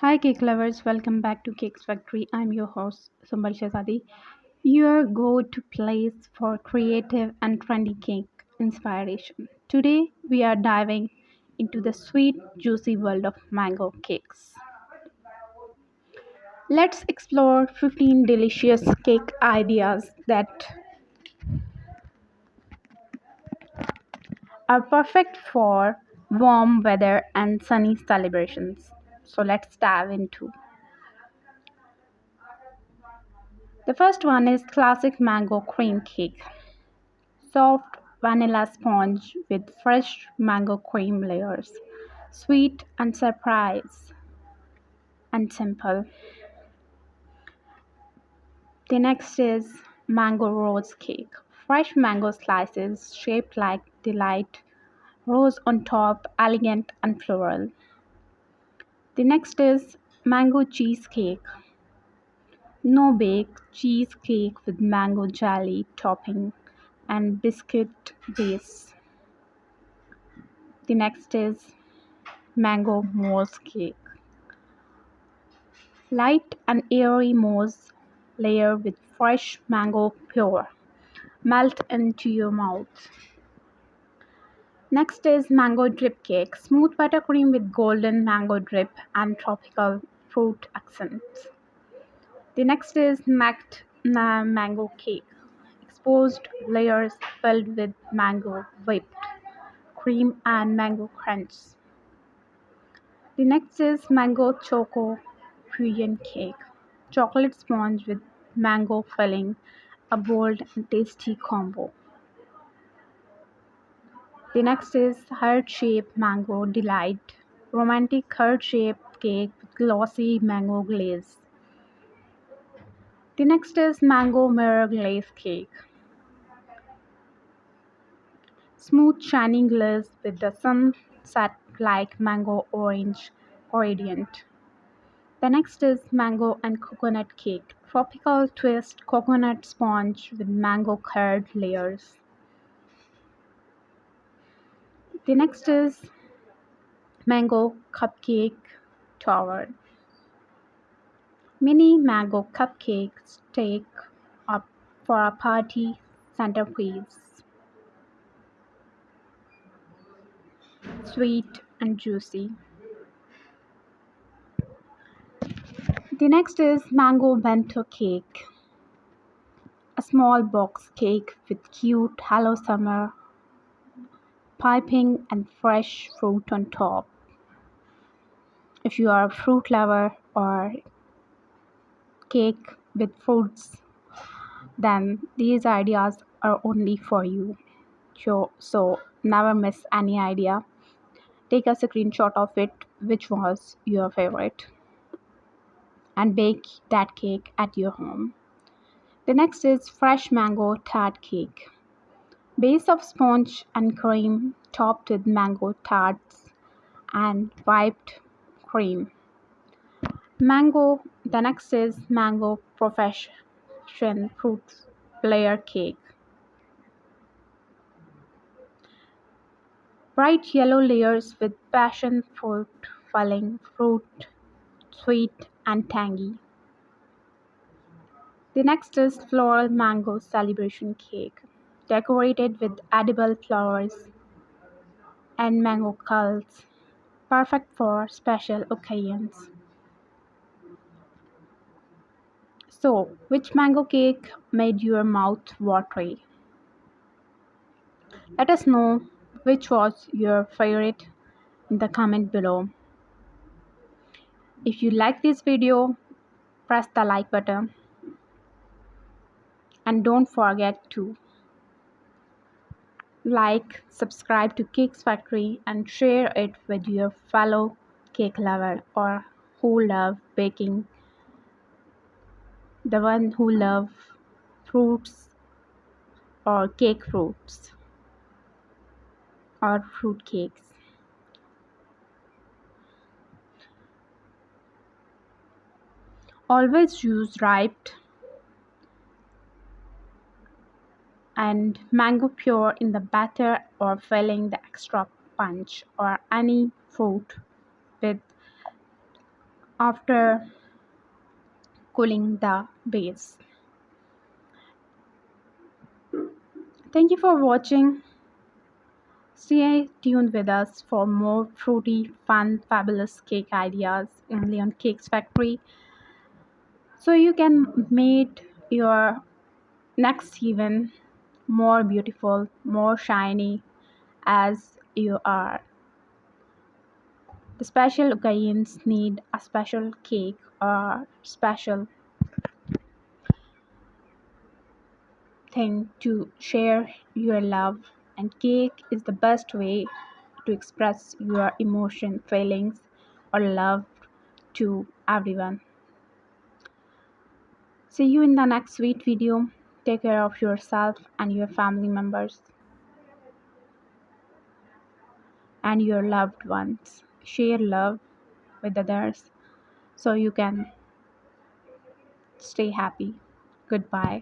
Hi, cake lovers. Welcome back to Cakes Factory. I'm your host, Sumbal Shazadi, your go to place for creative and trendy cake inspiration. Today, we are diving into the sweet, juicy world of mango cakes. Let's explore 15 delicious cake ideas that are perfect for warm weather and sunny celebrations. So, let's dive into. The first one is classic mango cream cake. Soft vanilla sponge with fresh mango cream layers. Sweet and surprise and simple. The next is mango rose cake. Fresh mango slices shaped like delight. Rose on top, elegant and floral. The next is mango cheesecake. No bake cheesecake with mango jelly topping and biscuit base. The next is mango mousse cake. Light and airy mousse layer with fresh mango pure. Melt into your mouth. Next is mango drip cake. Smooth buttercream with golden mango drip and tropical fruit accents. The next is mango cake. Exposed layers filled with mango whipped cream and mango crunch. The next is mango choco fusion cake. Chocolate sponge with mango filling, a bold and tasty combo. The next is heart-shaped mango delight. Romantic heart-shaped cake with glossy mango glaze. The next is mango mirror glaze cake. Smooth shining glaze with the sunset like mango orange gradient. The next is mango and coconut cake. Tropical twist coconut sponge with mango curd layers. The next is mango cupcake tower. Mini mango cupcakes take up for a party centerpiece. Sweet and juicy. The next is mango bento cake. A small box cake with cute hello summer piping and fresh fruit on top. If you are a fruit lover or cake with fruits, then these ideas are only for you. So never miss any idea. Take a screenshot of it, which was your favorite, and bake that cake at your home. The next is fresh mango tart cake. Base of sponge and cream topped with mango tarts and whipped cream. The next is mango profession fruit layer cake. Bright yellow layers with passion fruit filling, fruit sweet and tangy. The next is floral mango celebration cake, decorated with edible flowers and mango culls, perfect for special occasions. So, which mango cake made your mouth watery? Let us know which was your favorite in the comment below. If you like this video, press the like button and don't forget to like, subscribe to Cakes Factory and share it with your fellow cake lover or who love baking, the one who love fruits or cake fruits or fruit cakes. Always use ripe and mango pure in the batter or filling the extra punch or any fruit with after cooling the base. Thank you for watching. Stay tuned with us for more fruity, fun, fabulous cake ideas only on Cakes Factory. So you can make your next even more beautiful, more shiny as you are. The special occasions need a special cake or special thing to share your love, and cake is the best way to express your emotion, feelings, or love to everyone. See you in the next sweet video. Take care of yourself and your family members and your loved ones. Share love with others so you can stay happy. Goodbye.